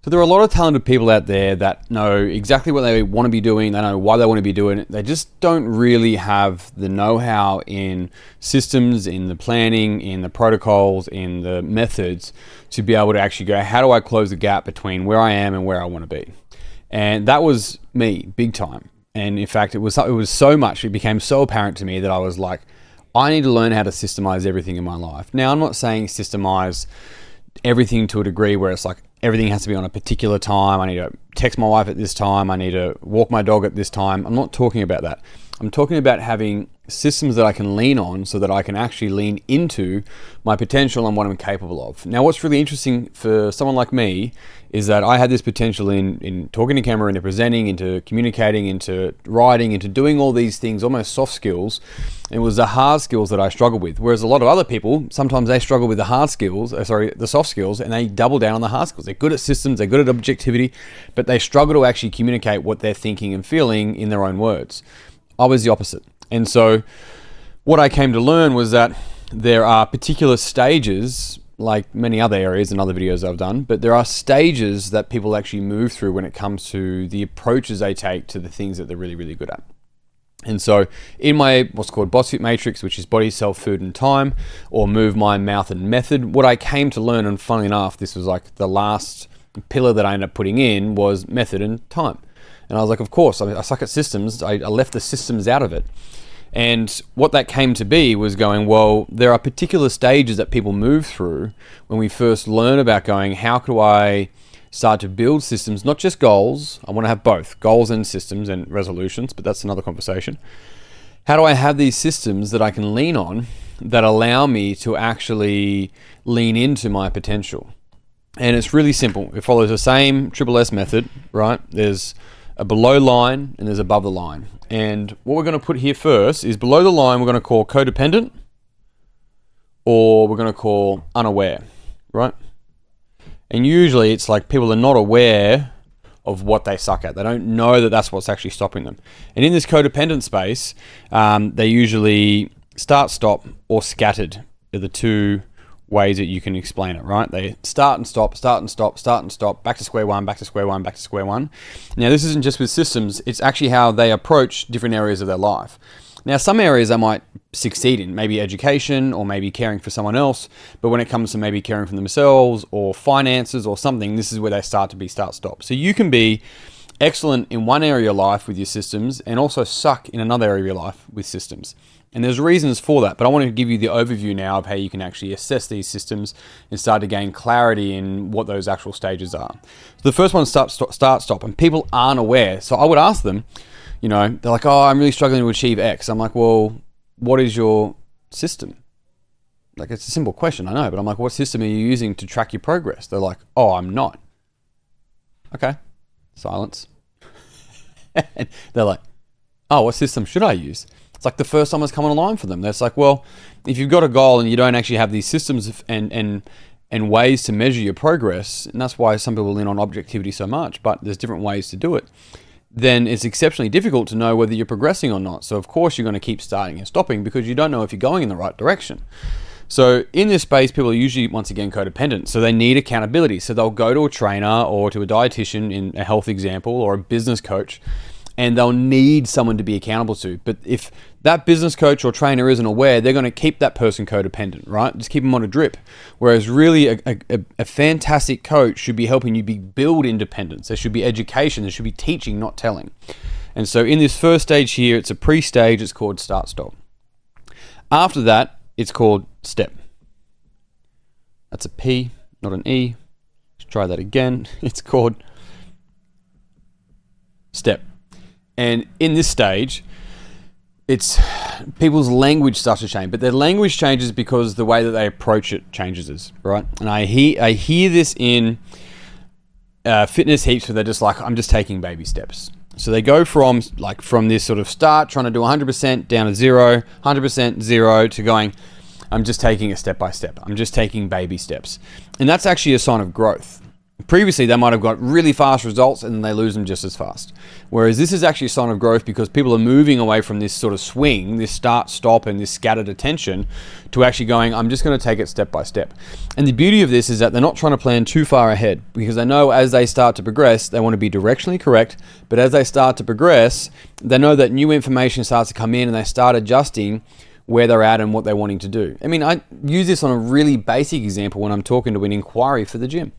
So there are a lot of talented people out there that know exactly what they want to be doing. They know why they want to be doing it. They just don't really have the know-how in systems, in the planning, in the protocols, in the methods to be able to actually go, how do I close the gap between where I am and where I want to be? And that was me, big time. And in fact, it was so much, it became so apparent to me that I was like, I need to learn how to systemize everything in my life. Now, I'm not saying systemize everything to a degree where it's like everything has to be on a particular time. I need to text my wife at this time. I need to walk my dog at this time. I'm not talking about that. I'm talking about having systems that I can lean on so that I can actually lean into my potential and what I'm capable of. Now, what's really interesting for someone like me is that I had this potential in talking to camera, into presenting, into communicating, into writing, into doing all these things, almost soft skills. It was the hard skills that I struggled with. Whereas a lot of other people, sometimes they struggle with the soft skills, and they double down on the hard skills. They're good at systems, they're good at objectivity, but they struggle to actually communicate what they're thinking and feeling in their own words. I was the opposite. And so what I came to learn was that there are particular stages, like many other areas and other videos I've done, but there are stages that people actually move through when it comes to the approaches they take to the things that they're really, really good at. And so in my what's called BOSFIT matrix, which is body, self, food, and time, or move, mind, mouth, and method, what I came to learn, and funnily enough, this was like the last pillar that I ended up putting in, was method and time. And I was like, of course, I suck at systems. I left the systems out of it. And what that came to be was going, well, there are particular stages that people move through when we first learn about going, how do I start to build systems, not just goals. I want to have both goals and systems and resolutions, but that's another conversation. How do I have these systems that I can lean on that allow me to actually lean into my potential? And it's really simple. It follows the same SSS method, right? There's a below line and there's above the line. And what we're going to put here first is below the line we're going to call codependent, or we're going to call unaware, right? And usually it's like people are not aware of what they suck at. They don't know that that's what's actually stopping them. And in this codependent space, they usually start, stop, or scattered are the two ways that you can explain it, right? They start and stop, start and stop, start and stop, back to square one, back to square one, back to square one. Now, this isn't just with systems, it's actually how they approach different areas of their life. Now, some areas they might succeed in, maybe education or maybe caring for someone else, but when it comes to maybe caring for themselves or finances or something, this is where they start to be start, stop. So you can be excellent in one area of life with your systems and also suck in another area of your life with systems. And there's reasons for that, but I want to give you the overview now of how you can actually assess these systems and start to gain clarity in what those actual stages are. So the first one is start, stop, and people aren't aware. So I would ask them, you know, they're like, oh, I'm really struggling to achieve X. I'm like, well, what is your system? Like, it's a simple question, I know, but I'm like, what system are you using to track your progress? They're like, oh, I'm not. Okay, silence. And they're like, oh, what system should I use? It's like the first time it's coming along for them. That's like, well, if you've got a goal and you don't actually have these systems and ways to measure your progress, and that's why some people lean on objectivity so much, but there's different ways to do it, then it's exceptionally difficult to know whether you're progressing or not. So of course you're going to keep starting and stopping because you don't know if you're going in the right direction. So in this space, people are usually, once again, codependent. So they need accountability. So they'll go to a trainer or to a dietitian, in a health example, or a business coach, and they'll need someone to be accountable to. But if that business coach or trainer isn't aware, they're going to keep that person codependent, right? Just keep them on a drip. Whereas really a fantastic coach should be helping you build independence. There should be education. There should be teaching, not telling. And so in this first stage here, it's a pre-stage. It's called start, stop. After that, it's called step. That's a P, not an E. Let's try that again. It's called step. And in this stage, it's people's language starts to change, but their language changes because the way that they approach it changes, right? And I hear this in fitness heaps where they're just like, I'm just taking baby steps. So they go from this sort of start, trying to do 100% down to 0, 100% 0 to going, I'm just taking a step by step. I'm just taking baby steps. And that's actually a sign of growth. Previously, they might have got really fast results and then they lose them just as fast. Whereas this is actually a sign of growth because people are moving away from this sort of swing, this start, stop, and this scattered attention to actually going, I'm just going to take it step by step. And the beauty of this is that they're not trying to plan too far ahead because they know as they start to progress, they want to be directionally correct. But as they start to progress, they know that new information starts to come in and they start adjusting where they're at and what they're wanting to do. I mean, I use this on a really basic example when I'm talking to an inquiry for the gym.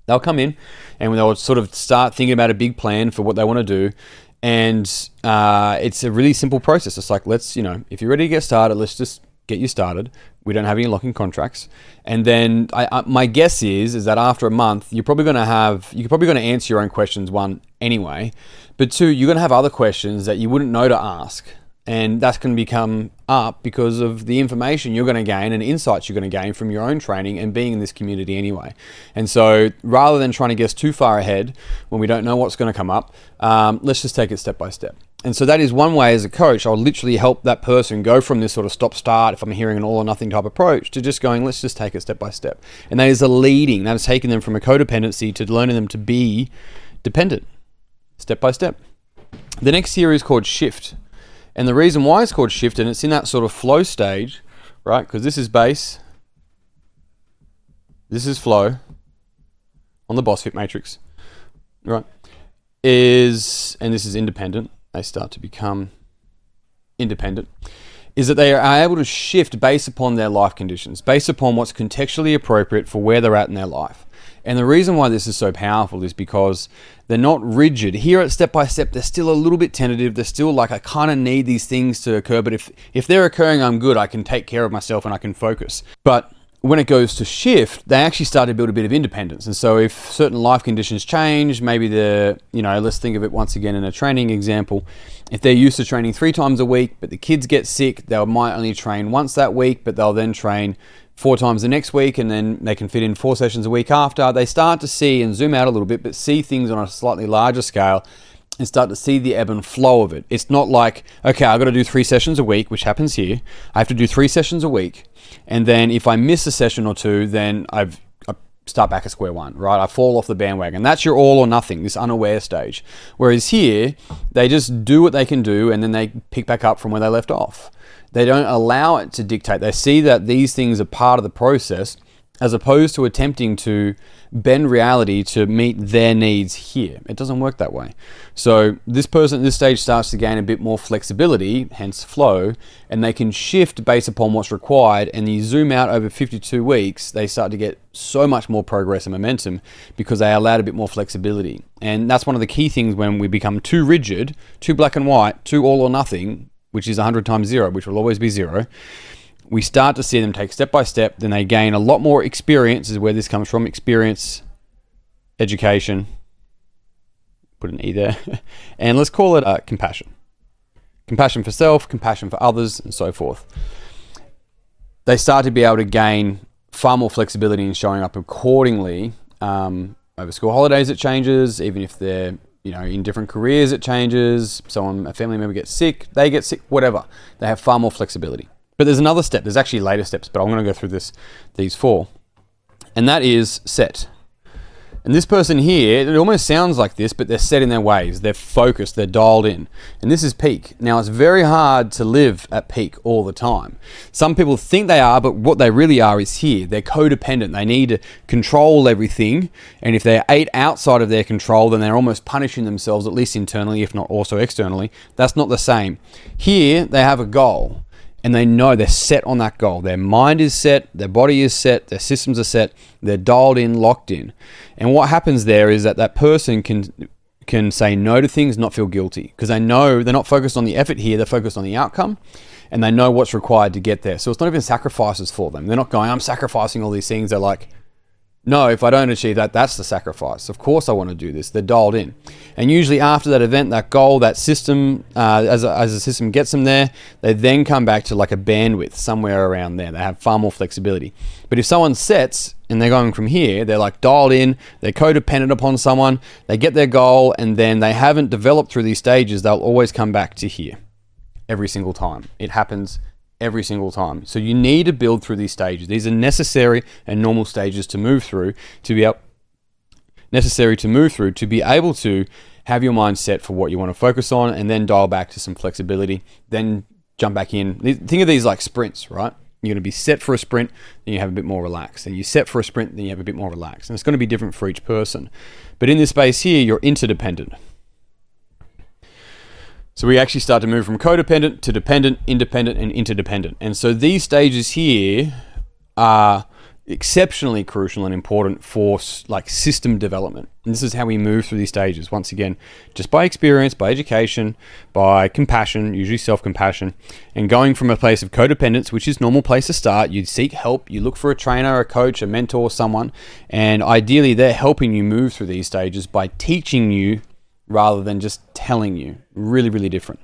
They'll come in and they'll sort of start thinking about a big plan for what they want to do. And it's a really simple process. It's like, if you're ready to get started, let's just get you started. We don't have any locking contracts. And then my guess is that after a month, you're probably going to answer your own questions, one, anyway. But two, you're going to have other questions that you wouldn't know to ask. And that's going to become up because of the information you're going to gain and insights you're going to gain from your own training and being in this community anyway. And so rather than trying to guess too far ahead when we don't know what's going to come up, let's just take it step by step. And so that is one way as a coach, I'll literally help that person go from this sort of stop-start, if I'm hearing an all or nothing type approach, to just going, let's just take it step by step. And that is that is taking them from a codependency to learning them to be dependent, step by step. The next here is called shift. And the reason why it's called shift, and it's in that sort of flow stage, right? Because this is base, this is flow on the boss fit matrix, right? And this is independent. They start to become independent. Is that they are able to shift based upon their life conditions, based upon what's contextually appropriate for where they're at in their life. And the reason why this is so powerful is because they're not rigid. Here at Step by Step, they're still a little bit tentative. They're still like, I kind of need these things to occur, but if they're occurring, I'm good. I can take care of myself and I can focus. But when it goes to shift, they actually start to build a bit of independence. And so if certain life conditions change, maybe let's think of it once again in a training example. If they're used to training 3 times a week, but the kids get sick, they might only train once that week, but they'll then train 4 times the next week, and then they can fit in 4 sessions a week after. They start to see and zoom out a little bit, but see things on a slightly larger scale and start to see the ebb and flow of it. It's not like, okay, I've got to do 3 sessions a week, which happens here. I have to do 3 sessions a week. And then if I miss a session or two, then I start back at square one, right? I fall off the bandwagon. That's your all or nothing, this unaware stage. Whereas here, they just do what they can do and then they pick back up from where they left off. They don't allow it to dictate. They see that these things are part of the process as opposed to attempting to bend reality to meet their needs here. It doesn't work that way. So this person at this stage starts to gain a bit more flexibility, hence flow, and they can shift based upon what's required. And you zoom out over 52 weeks, they start to get so much more progress and momentum because they allowed a bit more flexibility. And that's one of the key things when we become too rigid, too black and white, too all or nothing, which is 100 times 0, which will always be 0. We start to see them take step by step, then they gain a lot more experience, is where this comes from, experience, education, put an E there, and let's call it compassion. Compassion for self, compassion for others, and so forth. They start to be able to gain far more flexibility in showing up accordingly. Over school holidays it changes, even if they're in different careers it changes. A family member gets sick, they get sick, whatever. They have far more flexibility. But there's another step. There's actually later steps, but I'm going to go through these 4. And that is set. And this person here, it almost sounds like this, but they're set in their ways. They're focused. They're dialed in. And this is peak. Now, it's very hard to live at peak all the time. Some people think they are, but what they really are is here. They're codependent. They need to control everything. And if they're outside of their control, then they're almost punishing themselves, at least internally, if not also externally. That's not the same. Here, they have a goal. And they know they're set on that goal. Their mind is set, their body is set, their systems are set, they're dialed in, locked in. And what happens there is that person can say no to things, not feel guilty. Because they know they're not focused on the effort here, they're focused on the outcome. And they know what's required to get there. So it's not even sacrifices for them. They're not going, I'm sacrificing all these things. They're like, no, if I don't achieve that, that's the sacrifice. Of course I want to do this. They're dialed in. And usually after that event, that goal, that system, as the system gets them there, they then come back to like a bandwidth somewhere around there. They have far more flexibility. But if someone sets and they're going from here, they're like dialed in, they're codependent upon someone, they get their goal, and then they haven't developed through these stages, they'll always come back to here every single time. It happens every single time. So you need to build through these stages. These are necessary and normal stages to move through to be able necessary to move through to be able to have your mind set for what you want to focus on, and then dial back to some flexibility, then jump back in. Think of these like sprints, right? You're going to be set for a sprint, then you have a bit more relaxed. Then you set for a sprint, then you have a bit more relaxed. And it's going to be different for each person. But in this space here, you're interdependent. So we actually start to move from codependent to dependent, independent, and interdependent. And so these stages here are exceptionally crucial and important for like system development. And this is how we move through these stages. Once again, just by experience, by education, by compassion, usually self-compassion, and going from a place of codependence, which is a normal place to start. You seek help, you look for a trainer, a coach, a mentor, someone, and ideally they're helping you move through these stages by teaching you rather than just telling you. Really, really different.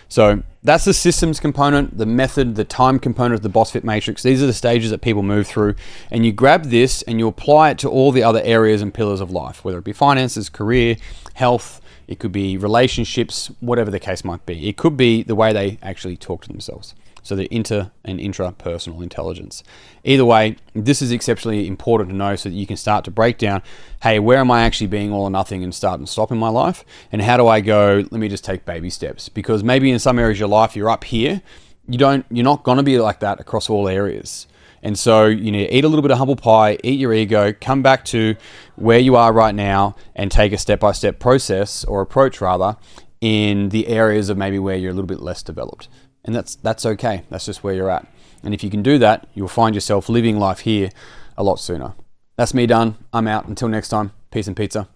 So that's the systems component, the method, the time component of the Boss Fit Matrix. These are the stages that people move through, and you grab this and you apply it to all the other areas and pillars of life, whether it be finances, career, health, it could be relationships, whatever the case might be. It could be the way they actually talk to themselves. So the inter and intrapersonal intelligence. Either way, this is exceptionally important to know so that you can start to break down, hey, where am I actually being all or nothing and start and stop in my life? And how do I go, let me just take baby steps? Because maybe in some areas of your life, you're up here, you're not gonna be like that across all areas. And so you need to eat a little bit of humble pie, eat your ego, come back to where you are right now and take a step-by-step process or approach rather in the areas of maybe where you're a little bit less developed. And that's okay. That's just where you're at. And if you can do that, you'll find yourself living life here a lot sooner. That's me done. I'm out. Until next time, peace and pizza.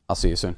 I'll see you soon.